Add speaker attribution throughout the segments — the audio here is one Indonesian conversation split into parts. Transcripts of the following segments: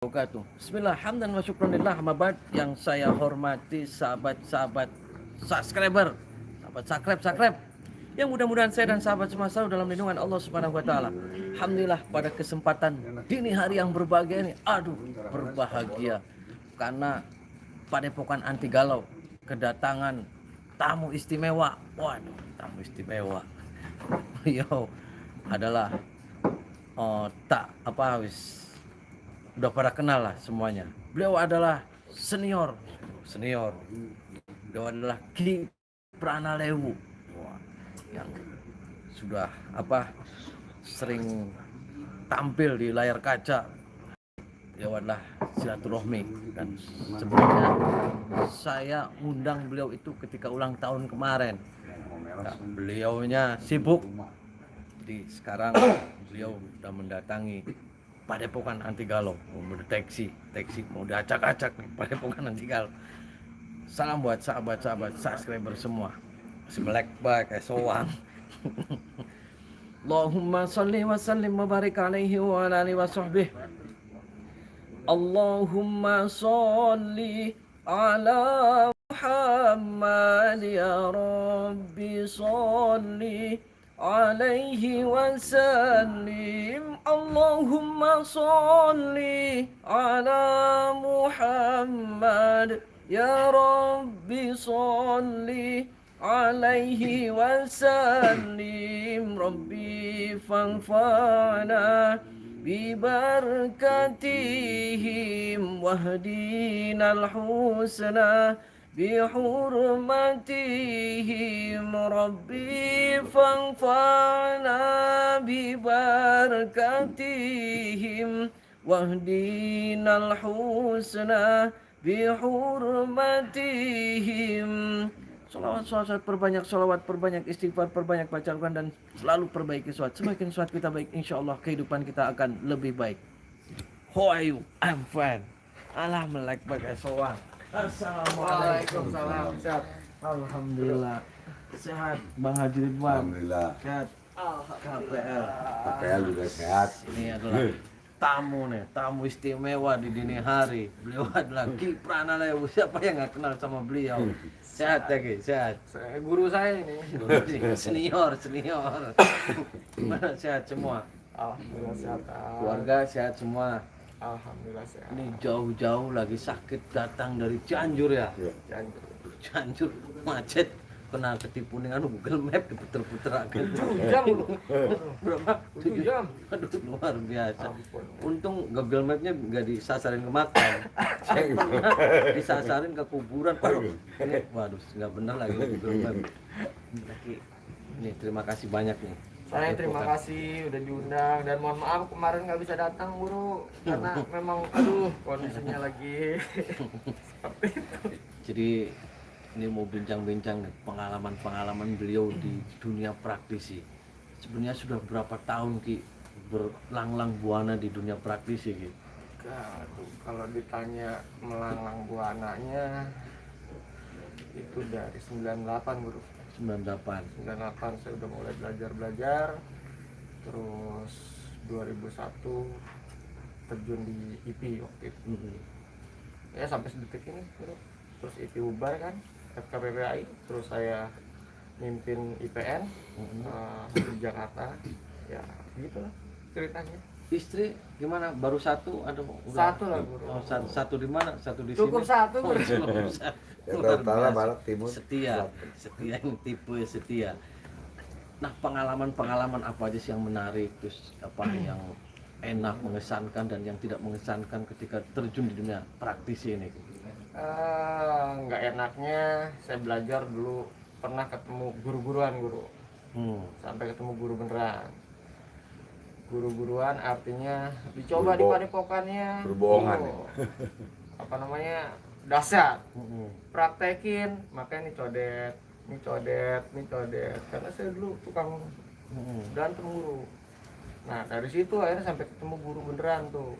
Speaker 1: Wabarakatuh. Bismillah, hamdan wa syukranillah, hamabad. Yang saya hormati sahabat-sahabat subscriber, sahabat subscribe yang mudah-mudahan saya dan sahabat semua selalu dalam lindungan Allah Subhanahu wa taala. Alhamdulillah pada kesempatan dini hari yang berbahagia ini, berbahagia karena Padepokan Anti Galau kedatangan tamu istimewa. Waduh, tamu istimewa. Beliau adalah tak apa wis udah pada kenal lah semuanya. Beliau adalah senior. Beliau adalah Ki Pranalewu yang sudah sering tampil di layar kaca. Beliau adalah silaturahmi, dan sebelumnya saya undang beliau itu ketika ulang tahun kemarin. Nah, beliaunya sibuk, jadi sekarang beliau sudah mendatangi Padepokan Anti Galau, mau mendeteksi mau diacak-acak nih Padepokan Anti Galau. Salam buat sahabat-sahabat subscriber semua. Semelek baik soang. Allahumma sholli wa sallim wa barik alaihi wa ala alihi wa sahbihi. Allahumma sholli ala Muhammad ya Rabbi sholli alaihi wasallim. Allahumma sholli ala Muhammad ya Rabbi sholli alaihi wasallim. Rabbi fanfa'na bibarakatihim wahdinal husna bihurmatihim. Rabbi fanfa'na bibarakatihim wahdinal husna bihurmatihim. Salawat perbanyak, istighfar perbanyak, baca Al-Quran, dan selalu perbaiki sholat. Semakin sholat kita baik, insya Allah kehidupan kita akan lebih baik. How are you? I'm fine. Alhamdulillah bagai soang. Assalamualaikum. Sehat. Alhamdulillah. Sehat Bang Haji Ridwan.
Speaker 2: Alhamdulillah.
Speaker 1: Sehat. KPL.
Speaker 2: KPL juga sehat.
Speaker 1: Ini adalah tamu istimewa di dini hari. Beliau adalah Ki Pranalewu. Siapa yang nggak kenal sama beliau? Sehat ya Ki? Sehat.
Speaker 3: Guru saya ini.
Speaker 1: Senior. Gimana, sehat semua?
Speaker 3: Alhamdulillah sehat.
Speaker 1: Keluarga sehat semua?
Speaker 3: Alhamdulillah sehat.
Speaker 1: Ini jauh-jauh lagi sakit datang dari Cianjur ya? Cianjur macet. Kena ketipu dengan Google Map, diputer-puter akan
Speaker 3: 7 jam lu.
Speaker 1: berapa?
Speaker 3: 7 jam.
Speaker 1: Aduh, luar biasa.
Speaker 3: Ampun.
Speaker 1: Untung Google Map-nya nggak disasarin ke makam. Saya pernah disasarin ke kuburan. Waduh, nggak benar lagi Google Map. Ini terima kasih banyak nih.
Speaker 3: Saya terima kasih udah diundang, dan mohon maaf kemarin nggak bisa datang guru karena memang kondisinya lagi seperti itu.
Speaker 1: Jadi ini mau bincang-bincang pengalaman beliau di dunia praktisi. Sebenarnya sudah berapa tahun Ki berlanglang buana di dunia praktisi Ki?
Speaker 3: Aduh, kalau ditanya melanglang buananya itu dari 98 guru.
Speaker 1: 98.
Speaker 3: 98 saya udah mulai belajar, terus 2001 terjun di IP waktu itu. Ya sampai sedetik ini guru. Terus IP bubar kan, FKPPAI, terus saya mimpin IPN di Jakarta. Ya gitulah ceritanya.
Speaker 1: Istri gimana? Baru satu? Ada
Speaker 3: Satu lah guru.
Speaker 1: Oh, satu di mana? Satu di
Speaker 3: Cukup
Speaker 1: sini?
Speaker 3: satu
Speaker 1: Oh,
Speaker 3: guru.
Speaker 1: cukup satu.
Speaker 2: Utara, barat, timur.
Speaker 1: Setia yang tipe setia. Nah, pengalaman apa aja sih yang menarik, terus apa yang enak, mengesankan, dan yang tidak mengesankan ketika terjun di dunia praktisi ini?
Speaker 3: Nggak enaknya saya belajar dulu pernah ketemu guru-guruan guru. Sampai ketemu guru beneran. Guru-guruan artinya dicoba di padepokannya.
Speaker 2: Berbohongan.
Speaker 3: Apa namanya? Dahsyat. Praktekin, makanya ini codet. Karena saya dulu tukang berantem guru. Nah, dari situ akhirnya sampai ketemu guru beneran tuh.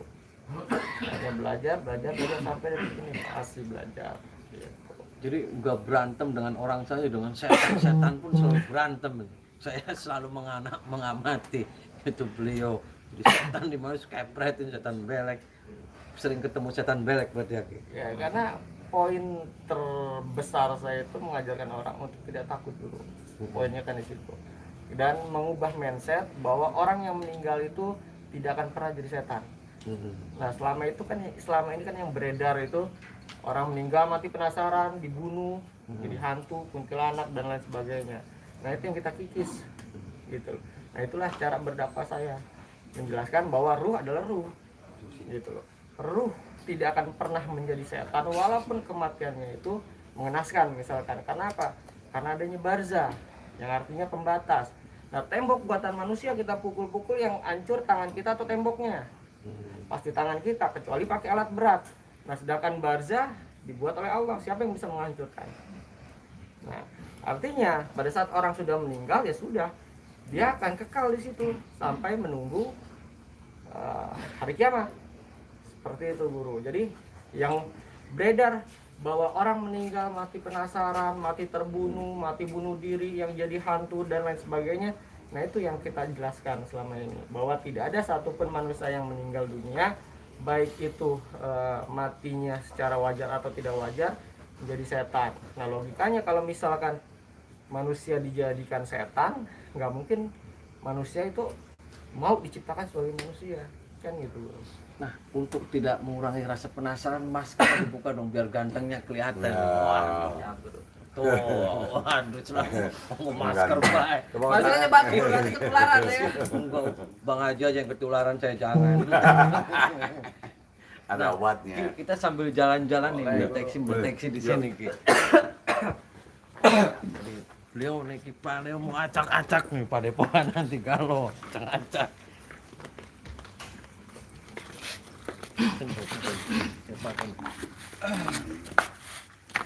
Speaker 3: Saya belajar sampai dari sini masih belajar. Gitu.
Speaker 1: Jadi nggak berantem dengan orang saya, dengan setan pun selalu berantem. Saya selalu mengamati itu beliau. Jadi setan di mana kepretin, setan belek. sering ketemu setan belek berarti ya Ki?
Speaker 3: Ya karena poin terbesar saya itu mengajarkan orang untuk tidak takut dulu. Poinnya kan di situ. Dan mengubah mindset bahwa orang yang meninggal itu tidak akan pernah jadi setan. Nah selama ini kan yang beredar itu orang meninggal mati penasaran, dibunuh, jadi hantu, kuntilanak dan lain sebagainya. Nah itu yang kita kikis, gitu. Nah itulah cara berdakwah saya, menjelaskan bahwa ruh adalah ruh, gitu loh. Ruh tidak akan pernah menjadi setan walaupun kematiannya itu mengenaskan misalkan. Karena apa? Karena adanya barzah yang artinya pembatas. Nah tembok buatan manusia kita pukul-pukul yang hancur tangan kita atau temboknya, pasti tangan kita kecuali pakai alat berat. Nah sedangkan barzah dibuat oleh Allah, siapa yang bisa menghancurkan? Nah artinya pada saat orang sudah meninggal ya sudah, dia akan kekal di situ sampai menunggu hari kiamat. Seperti itu guru. Jadi yang beredar bahwa orang meninggal mati penasaran, mati terbunuh, mati bunuh diri, yang jadi hantu dan lain sebagainya. Nah itu yang kita jelaskan selama ini, bahwa tidak ada satupun manusia yang meninggal dunia, baik itu matinya secara wajar atau tidak wajar, menjadi setan. Nah logikanya kalau misalkan manusia dijadikan setan, nggak mungkin manusia itu mau diciptakan sebagai manusia, kan gitu.
Speaker 1: Nah, untuk tidak mengurangi rasa penasaran, masker dibuka dong biar gantengnya kelihatan.
Speaker 2: Nah.
Speaker 1: Tuh, waduh, selalu masker baik.
Speaker 3: Masalahnya batuk, nanti ketularan ya.
Speaker 1: Enggak, Bang Haji aja yang ketularan, saya jangan.
Speaker 2: Ada obatnya.
Speaker 1: Kita sambil jalan-jalan nih, deteksi di sini, Ki. Jadi, beliau nih beliau mau acak-acak nih padepokan nanti kalau acak-acak.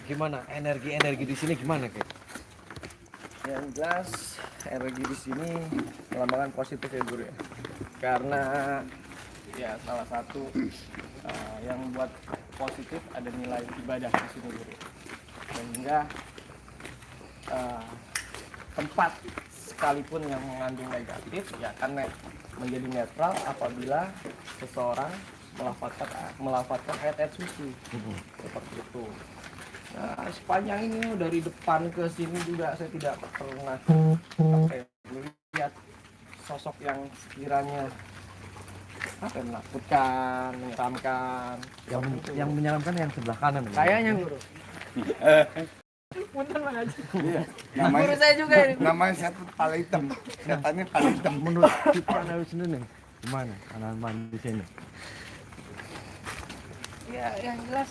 Speaker 1: Gimana energi di sini gimana, Ki?
Speaker 3: Yang jelas energi di sini melambangkan positif ya guru ya. Karena ya salah satu yang buat positif ada nilai ibadah di sini guru. Sehingga tempat sekalipun yang mengandung negatif ya akan menjadi netral apabila seseorang melafatkan ayat-ayat suci. Seperti itu. Nah, sepanjang ini dari depan ke sini juga saya tidak pernah melihat sosok yang sekiranya menakutkan, menyeramkan.
Speaker 1: Yang menyeramkan yang sebelah kanan.
Speaker 3: Kayaknya guru. Punten Bang Haji.
Speaker 4: Namanya,
Speaker 3: Guru saya juga ini.
Speaker 4: namanya satu kepala hitam, setannya kepala hitam.
Speaker 1: Menurut kita analis sendiri gimana anak-anak di sini?
Speaker 3: Ya yang jelas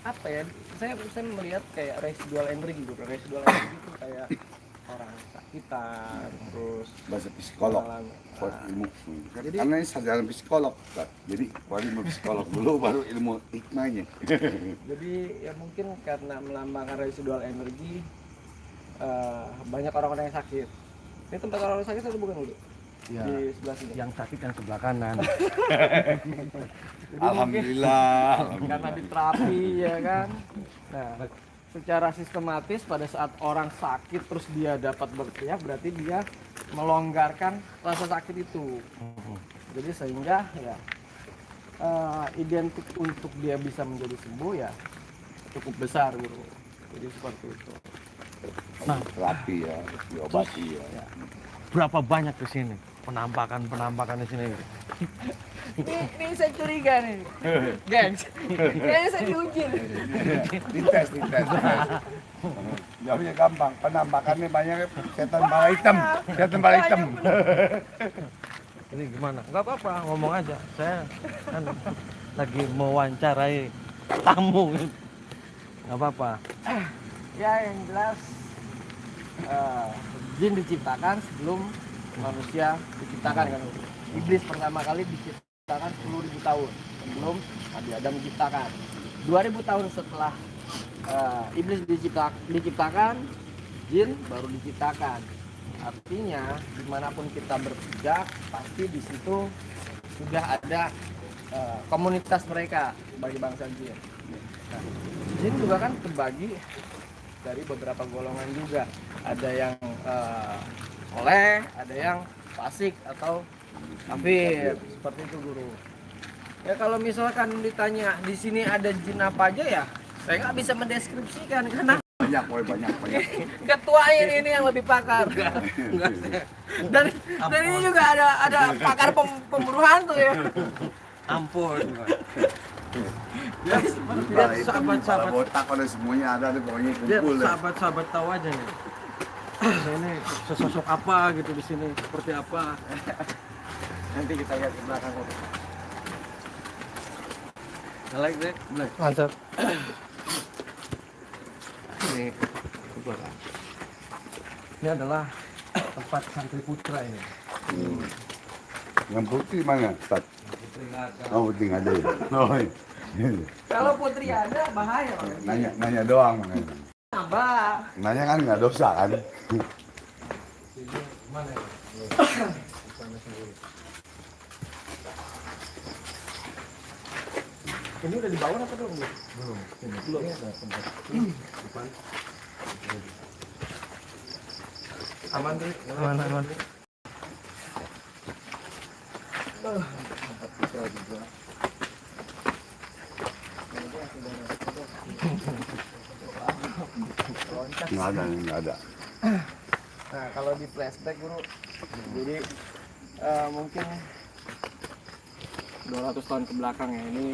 Speaker 3: apa ya? Saya melihat kayak residual energi gitu. Residual energi itu kayak orang sakitan, terus
Speaker 4: Bahasa psikolog, buat ilmu. Karena ini sarjana psikolog, Kak. Jadi buat ilmu psikolog dulu, baru ilmu hikmahnya.
Speaker 3: jadi ya mungkin karena melambangkan residual energi banyak orang-orang yang sakit. Ini tempat orang-orang sakit atau bukan dulu?
Speaker 1: Ya,
Speaker 3: Di sebelah sini.
Speaker 1: yang sakit yang sebelah kanan.
Speaker 3: Jadi
Speaker 4: Alhamdulillah.
Speaker 3: mungkin karena diterapi ya kan. Nah, secara sistematis pada saat orang sakit terus dia dapat berteriak, berarti dia melonggarkan rasa sakit itu. Jadi sehingga ya identik untuk dia bisa menjadi sembuh ya cukup besar guru. Jadi seperti itu.
Speaker 1: Nah,
Speaker 4: Terapi ya, diobati ya.
Speaker 1: berapa banyak ke sini penampakan di sini?
Speaker 3: Ini saya curiga nih, gengs. Kayaknya saya diuji nih.
Speaker 4: Dites. Jawabnya gampang, penampakannya banyak setan kepala hitam.
Speaker 1: Ini gimana? Enggak apa-apa, ngomong aja. Saya kan lagi mewawancarai tamu. Enggak apa-apa.
Speaker 3: Ya yang jelas jin diciptakan sebelum manusia diciptakan kan. Iblis pertama kali diciptakan 10.000 tahun sebelum Nabi Adam diciptakan. 2000 tahun setelah iblis diciptakan, jin baru diciptakan. Artinya dimanapun kita berpijak pasti di situ sudah ada komunitas mereka bagi bangsa jin. Nah, jin juga kan terbagi dari beberapa golongan juga. Ada yang soleh, ada yang fasik atau kafir, seperti itu guru. Ya kalau misalkan ditanya di sini ada jin apa aja ya, saya nggak bisa mendeskripsikan karena
Speaker 4: Banyak, woy, banyak.
Speaker 3: ketua ini yang lebih pakar. Dan ini juga ada pakar pemburu hantu ya.
Speaker 1: Ampun.
Speaker 4: Lihat
Speaker 1: sahabat-sahabat.
Speaker 4: botak ada semuanya ada deh pokoknya
Speaker 1: Lihat
Speaker 4: kumpul deh.
Speaker 1: sahabat-sahabat tahu aja nih. Ini sesosok apa gitu di sini, seperti apa.
Speaker 3: Nanti kita lihat ke belakang.
Speaker 1: Like Dek, Black.
Speaker 3: Mantap.
Speaker 1: Ini coba kan. Ini adalah tempat santri putra ini.
Speaker 4: Yang putih mana? Ustaz?
Speaker 1: Putri nggak ada.
Speaker 4: Oh, putih nggak ada ya? Oh, iya.
Speaker 3: Kalau putri ada bahaya.
Speaker 4: Nanya doang.
Speaker 3: Abah.
Speaker 4: Nanya kan nggak dosa kan?
Speaker 1: Sini mana ya? Sana sendiri.
Speaker 3: Ini udah dibawa apa belum?
Speaker 1: Belum. Sini. Ini ada tempat. Depan.
Speaker 3: Aman deh.
Speaker 1: Aman.
Speaker 3: Tempat putra juga.
Speaker 4: Nggak ada.
Speaker 3: Nah kalau di flashback guru, jadi mungkin 200 tahun ke belakang ya ini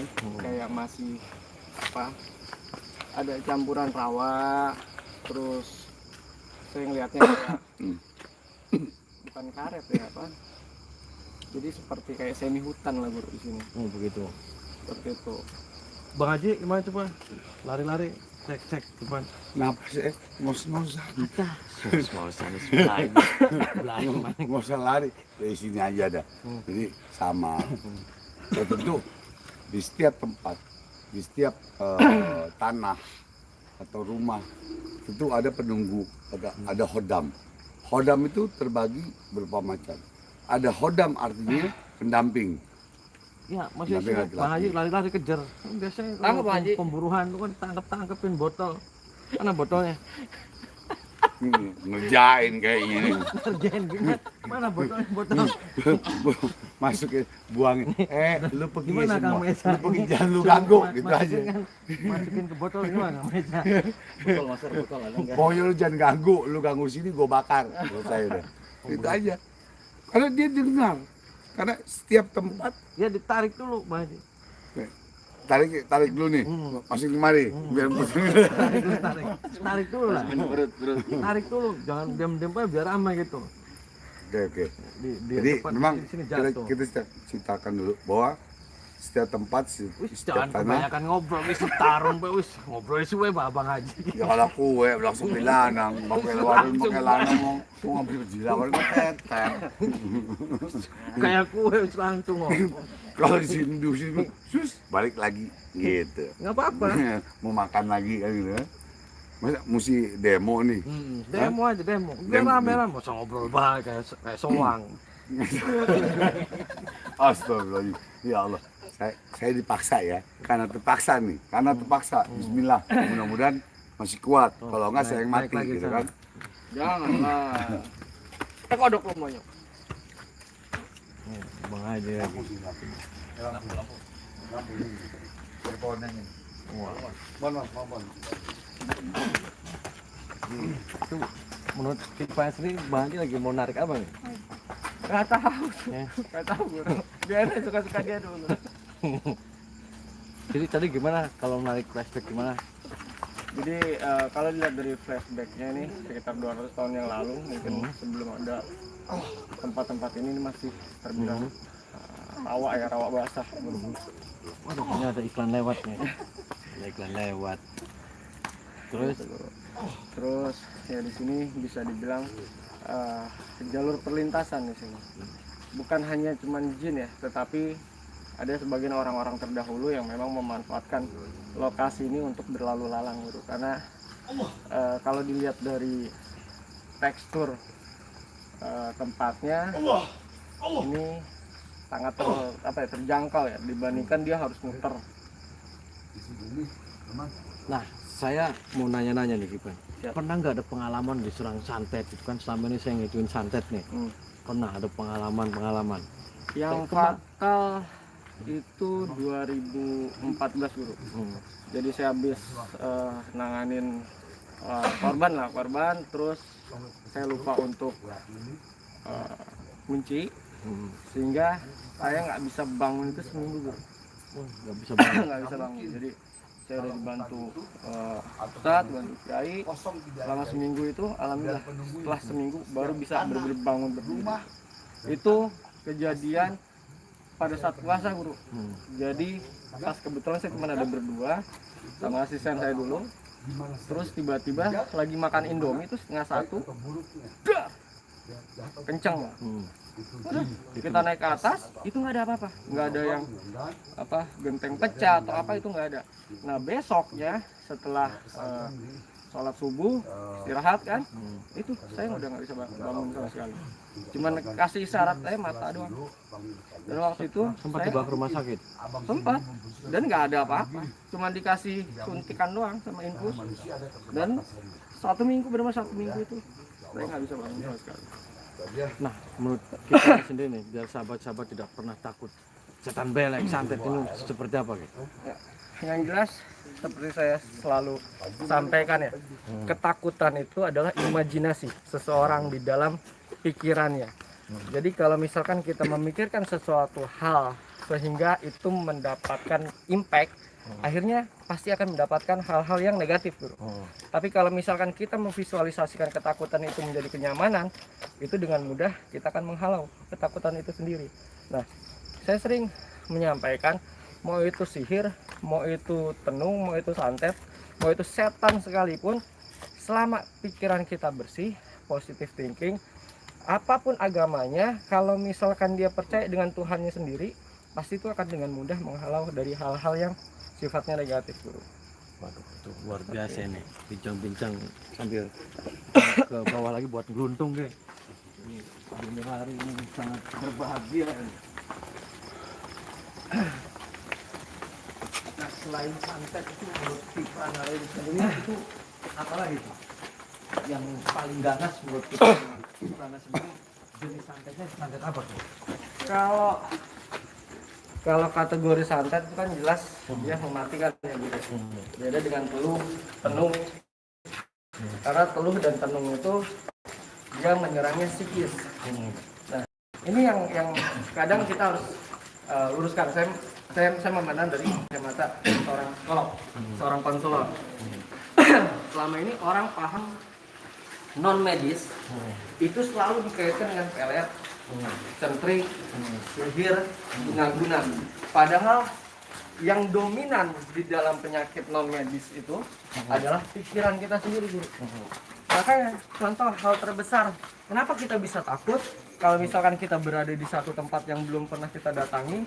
Speaker 3: kayak masih apa? Ada campuran rawa, terus saya ngelihatnya kayak bukan karet ya apa? Jadi seperti kayak semi hutan lah guru di sini.
Speaker 1: Oh begitu.
Speaker 3: Seperti itu.
Speaker 1: Bang Haji gimana coba? Lari-lari, cek depan.
Speaker 4: Kenapa sih? Ngos-ngosan. Nggak usah lari. Dari sini aja ada. Jadi sama. Ya, tentu di setiap tempat, di setiap tanah atau rumah itu ada penunggu, ada hodam. Hodam itu terbagi beberapa macam. Ada hodam artinya pendamping.
Speaker 1: Ya, maksudnya
Speaker 4: Tapi
Speaker 1: sih,
Speaker 4: laki-laki.
Speaker 1: Bang Haji lari-lari kejar. Kan biasanya
Speaker 3: Tangkap,
Speaker 1: kalau
Speaker 3: Bang Haji.
Speaker 1: pemburuan itu kan tangkepin botol. Mana botolnya?
Speaker 4: Ngerjain kayaknya nih.
Speaker 1: Kerjain gimana? Mana botolnya?
Speaker 4: Masukin, buangin. Lu pergi
Speaker 1: Gimana
Speaker 4: semua.
Speaker 1: Kang Mesa?
Speaker 4: Lu pergi jangan lu ganggu gitu aja.
Speaker 1: Masukin ke botol gimana Kang Mesa? Botol masuk botol ada enggak?
Speaker 4: Pokoknya lu jangan ganggu, lu ganggu sini gua bakar. Selesai udah. Itu aja. Karena dia dengar. Karena setiap tempat
Speaker 1: Ya ditarik dulu Bang Haji.
Speaker 4: tarik dulu nih. Masukin kemari. Biar
Speaker 1: Tarik dulu lah. Tarik dulu, jangan diam-diam aja biar aman gitu.
Speaker 4: Oke.
Speaker 1: Di
Speaker 4: Jadi
Speaker 1: tempat
Speaker 4: memang
Speaker 1: di sini
Speaker 4: kita,
Speaker 1: jatuh.
Speaker 4: kita ceritakan dulu bahwa setiap tempat,
Speaker 1: Wis
Speaker 4: setiap
Speaker 1: jangan
Speaker 4: tanah.
Speaker 1: kebanyakan ngobrol, wis tarung pe wis ngobrol suwe Bang Haji.
Speaker 4: Ya kalau kue langsung bilanang, pakai warung, pakai lanang mau ngambil jilawan tetet.
Speaker 1: Kayak kue wis langsung ngomong.
Speaker 4: Kalau di sini sus balik lagi gitu.
Speaker 1: Enggak apa-apa.
Speaker 4: Mau makan lagi kan gitu. Masa mesti demo nih.
Speaker 1: Demo aja demo. Biar
Speaker 4: Demo.
Speaker 1: rame-rame masa ngobrol bae kayak soang.
Speaker 4: Astagfirullahaladzim. Ya Allah. Saya dipaksa ya. Karena terpaksa nih. Karena terpaksa. Bismillah. Mudah-mudahan masih kuat. Kalau enggak saya yang
Speaker 1: naik
Speaker 4: mati
Speaker 1: lagi
Speaker 4: gitu
Speaker 1: sana.
Speaker 4: kan.
Speaker 3: Janganlah. Kita kodok lo maunya.
Speaker 1: Bang Haji lagi. Itu menurut Pak Sri Bang Haji lagi mau narik apa nih?
Speaker 3: Gak tahu.
Speaker 1: Ya.
Speaker 3: Gak tahu guru. Biarin suka-suka dia dulu.
Speaker 1: Jadi tadi gimana kalau narik flashback gimana?
Speaker 3: Jadi kalau dilihat dari flashbacknya ini sekitar 200 tahun yang lalu mungkin sebelum ada tempat-tempat ini masih terbilang rawa basah.
Speaker 1: Waduh, ini ada iklan lewat nih. Ada iklan lewat.
Speaker 3: Terus ya di sini bisa dibilang jalur perlintasan di sini. Bukan hanya cuman jin ya, tetapi ada sebagian orang-orang terdahulu yang memang memanfaatkan lokasi ini untuk berlalu lalang gitu. Karena kalau dilihat dari tekstur tempatnya ini sangat terjangkau ya dibandingkan dia harus muter.
Speaker 1: Nah, saya mau nanya-nanya nih Kipan.
Speaker 3: Siap.
Speaker 1: Pernah nggak ada pengalaman di Serang Santet? Itu kan selama ini saya ngituin santet nih. Pernah ada pengalaman-pengalaman.
Speaker 3: Yang
Speaker 1: Kayak
Speaker 3: fatal itu 2014 guru. Jadi saya habis nanganin korban, terus saya lupa untuk kunci, sehingga saya nggak bisa bangun itu seminggu guru.
Speaker 1: Nggak bisa bangun.
Speaker 3: Nggak bisa bangun. Jadi saya udah dibantu Ustadz, bantu Kiai selama seminggu itu, alhamdulillah setelah seminggu baru bisa benar-benar bangun berdiri. Itu kejadian pada saat puasa guru. Jadi pas kebetulan saya cuma ada berdua sama asisten saya dulu, terus tiba-tiba lagi makan Indomie itu setengah satu, dah, kenceng. Udah, kita naik ke atas, itu nggak ada apa-apa, nggak ada yang genteng pecah atau apa, itu nggak ada. Nah besoknya setelah sholat subuh istirahat kan, itu saya udah nggak bisa bangun sama sekali, cuman kasih isyarat saya mata doang. Dan waktu itu
Speaker 1: Sempat
Speaker 3: saya
Speaker 1: dibawa ke rumah sakit.
Speaker 3: sempat, dan nggak ada apa-apa, cuman dikasih suntikan doang sama infus, dan 1 minggu, benar 1 minggu itu saya nggak bisa bangun sama sekali.
Speaker 1: Nah, menurut kita sendiri nih, biar sahabat-sahabat tidak pernah takut setan belek, santet ini seperti apa gitu?
Speaker 3: Ya, yang jelas seperti saya selalu sampaikan ya, ketakutan itu adalah imajinasi seseorang di dalam pikirannya. Jadi kalau misalkan kita memikirkan sesuatu hal sehingga itu mendapatkan impact, akhirnya pasti akan mendapatkan hal-hal yang negatif bro. Tapi kalau misalkan kita memvisualisasikan ketakutan itu menjadi kenyamanan, itu dengan mudah kita akan menghalau ketakutan itu sendiri. Nah, saya sering menyampaikan, mau itu sihir, mau itu tenung, mau itu santet, mau itu setan sekalipun, selama pikiran kita bersih, positive thinking, apapun agamanya, kalau misalkan dia percaya dengan Tuhannya sendiri, pasti itu akan dengan mudah menghalau dari hal-hal yang sifatnya negatif guru.
Speaker 1: Waduh, itu luar biasa ini, bincang-bincang sambil ke bawah lagi buat geluntung deh. Ini hari ini sangat berbahagia. Nah, selain santet itu menurut Kipran sendiri itu apa lagi tuh yang paling ganas menurut Kipran sendiri? Jenis santetnya santet apa tuh?
Speaker 3: Kalau kategori santet itu kan jelas dia mematikan ya gitu. Beda dengan teluh, tenung. Karena teluh dan tenung itu dia menyerangnya psikis. Nah, ini yang kadang kita harus luruskan. Saya memandang dari kacamata seorang psikolog, seorang konselor. Selama ini orang paham non medis itu selalu dikaitkan dengan pelet, centring, sihir, guna-guna. Padahal yang dominan di dalam penyakit non medis itu adalah pikiran kita sendiri guru. Makanya contoh hal terbesar, kenapa kita bisa takut kalau misalkan kita berada di satu tempat yang belum pernah kita datangi?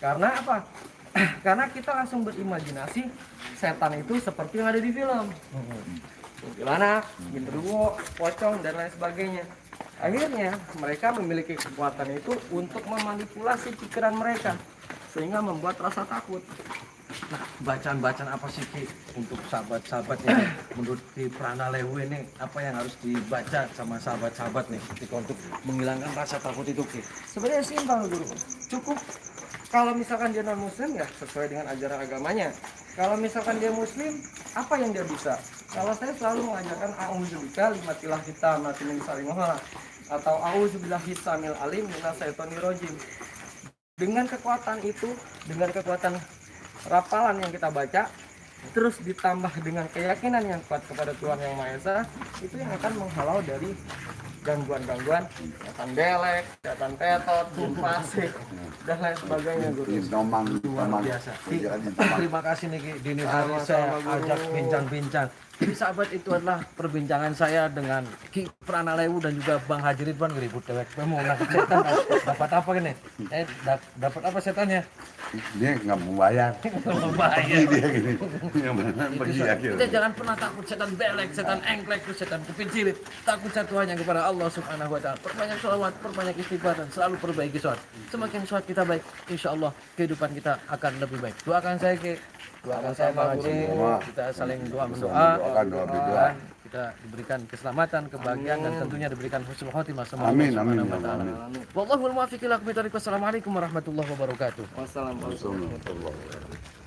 Speaker 3: Karena apa? Karena kita langsung berimajinasi setan itu seperti yang ada di film. Kuntilanak, genderuwo, pocong dan lain sebagainya. Akhirnya mereka memiliki kekuatan itu untuk memanipulasi pikiran mereka sehingga membuat rasa takut.
Speaker 1: Nah, bacaan-bacaan apa sih Ki untuk sahabat-sahabat yang menurut Ki Pranalewu ini, apa yang harus dibaca sama sahabat-sahabat nih ketika untuk menghilangkan rasa takut itu Ki?
Speaker 3: Sebenarnya simpel guru, cukup kalau misalkan dia non muslim ya sesuai dengan ajaran agamanya. Kalau misalkan dia muslim, apa yang dia bisa? Kalau saya selalu mengajarkan a'udzubika limatillah hitam min syarri atau a'udzubillahi samil alim minasyaitonir rajim. Dengan kekuatan itu, dengan kekuatan rapalan yang kita baca, terus ditambah dengan keyakinan yang kuat kepada Tuhan Yang Maha Esa, itu yang akan menghalau dari gangguan-gangguan, setan belek, setan tetot, fasik, dan lain sebagainya guru.
Speaker 1: Luar biasa. Ki, terima kasih nih Ki, dini hari saya ajak bincang-bincang. Jadi sahabat, itu adalah perbincangan saya dengan Ki Pranalewu dan juga Bang Haji Ridwan. Ribut dewek, mau nangkep setan, dapat apa gini? Dapat apa setannya?
Speaker 4: Dia nggak mau bayar.
Speaker 1: Bahaya.
Speaker 4: Dia gini. Yang mana pergi akhirnya.
Speaker 1: Kita jangan pernah takut setan belek, setan engklek, setan kepincirit. Takut satu hanya kepada Allah Subhanahu wa taala. Perbanyak sholawat, perbanyak istighfar, dan selalu perbaiki sholat. Semakin sholat kita baik, insya Allah kehidupan kita akan lebih baik. Doakan saya Ki, doakan saya Bang Haji. Kita saling doa mendoa.
Speaker 4: doakan doa berdoa.
Speaker 1: Dan kita diberikan keselamatan, kebahagiaan dan tentunya diberikan husnul khotimah sama
Speaker 4: Amin,
Speaker 1: Allah
Speaker 4: amin,
Speaker 1: Subhanahu wa
Speaker 4: ya
Speaker 1: taala.
Speaker 4: amin.
Speaker 1: Wallahul muwaffiq ila aqwamit thoriq. Wassalamualaikum warahmatullahi wabarakatuh.
Speaker 3: Wassalamualaikum
Speaker 4: Assalamualaikum warahmatullahi wabarakatuh.